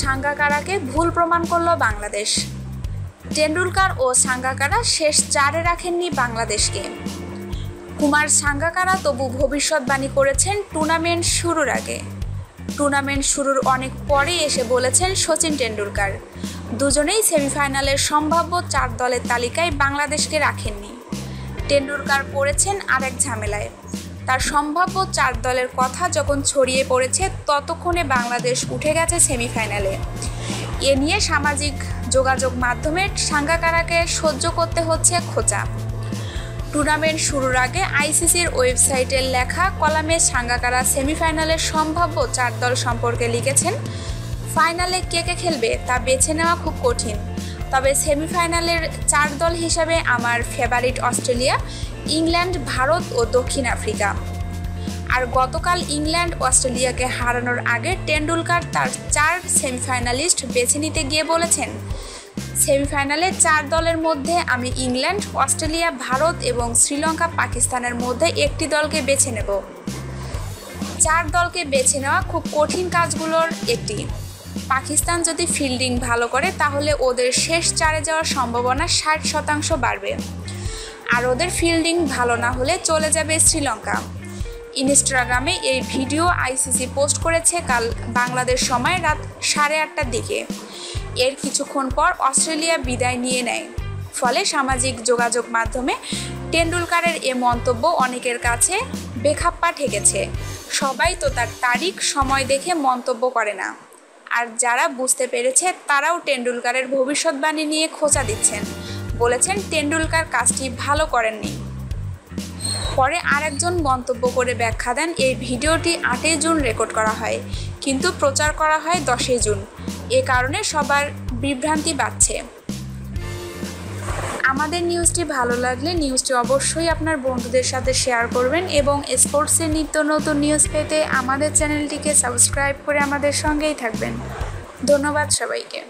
সাঙ্গাকারাকে ভুল প্রমাণ করল বাংলাদেশ। টেন্ডুলকার ও সাঙ্গাকারা শেষ 4-এ রাখেননি বাংলাদেশকে। কুমার সাঙ্গাকারা তবু ভবিষ্যৎবাণী করেছেন টুর্নামেন্ট শুরুর আগে। টুর্নামেন্ট শুরুর অনেক পরে এসে বলেছেন সচিন টেন্ডুলকার। দুজনেই সেমিফাইনালের সম্ভাব্য 4 দলের তালিকায় বাংলাদেশকে রাখেননি। টেন্ডুলকার পড়েছেন আরেক ঝামেলায়। তার সম্ভাব্য 4 দলের কথা যখন ছড়িয়ে পড়েছে ততক্ষণে বাংলাদেশ উঠে গেছে সেমিফাইনালে। এ নিয়ে সামাজিক যোগাযোগ মাধ্যমে সাঙ্গাকারাকে সহ্য করতে হচ্ছে খোঁচা। টুর্নামেন্ট শুরুর আগে আইসিসির ওয়েবসাইটের লেখা কলামে সাঙ্গাকারা সেমিফাইনালের সম্ভাব্য 4 দল সম্পর্কে লিখেছেন, ফাইনালে কে কে খেলবে তা বেছে নেওয়া খুব কঠিন, তবে সেমিফাইনালের 4 দল হিসাবে আমার ফেভারিট অস্ট্রেলিয়া, ইংল্যান্ড, ভারত ও দক্ষিণ আফ্রিকা। আর গতকাল ইংল্যান্ড অস্ট্রেলিয়াকে হারানোর আগে টেন্ডুলকার তার 4 সেমিফাইনালিস্ট বেছে নিতে গিয়ে বলেছেন, সেমিফাইনালে 4 দলের মধ্যে আমি ইংল্যান্ড, অস্ট্রেলিয়া, ভারত এবং শ্রীলঙ্কা, পাকিস্তানের মধ্যে একটি দলকে বেছে নেব। 4 দলকে বেছে নেওয়া খুব কঠিন কাজগুলোর একটি। পাকিস্তান যদি ফিল্ডিং ভালো করে তাহলে ওদের শেষ 4-এ যাওয়ার সম্ভাবনা 60% বাড়বে, আর ওদের ফিল্ডিং ভালো না হলে চলে যাবে শ্রীলঙ্কা। ইনস্টাগ্রামে এই ভিডিও আইসিসি পোস্ট করেছে কাল বাংলাদেশ সময় রাত 8:30টার দিকে। এর কিছুক্ষণ পর অস্ট্রেলিয়া বিদায় নিয়ে নেয়। ফলে সামাজিক যোগাযোগ মাধ্যমে টেন্ডুলকারের এ মন্তব্য অনেকের কাছে বেখাপ্পা ঠেকেছে। সবাই তো তার তারিখ সময় দেখে মন্তব্য করে না। আর যারা বুঝতে পেরেছে তারাও টেন্ডুলকারের ভবিষ্যৎবাণী নিয়ে খোঁচা দিচ্ছেন, বলেছেন টেন্ডুলকার কাজটি ভালো করেননি। পরে আরেকজন মন্তব্য করে ব্যাখ্যা দেন, এই ভিডিওটি 8 জুন রেকর্ড করা হয়, কিন্তু প্রচার করা হয় 10 জুন। এ কারণে সবার বিভ্রান্তি বাড়ছে। আমাদের নিউজটি ভালো লাগলে নিউজটি অবশ্যই আপনার বন্ধুদের সাথে শেয়ার করবেন এবং স্পোর্টসের নিত্য নতুন নিউজ পেতে আমাদের চ্যানেলটিকে সাবস্ক্রাইব করে আমাদের সঙ্গেই থাকবেন। ধন্যবাদ সবাইকে।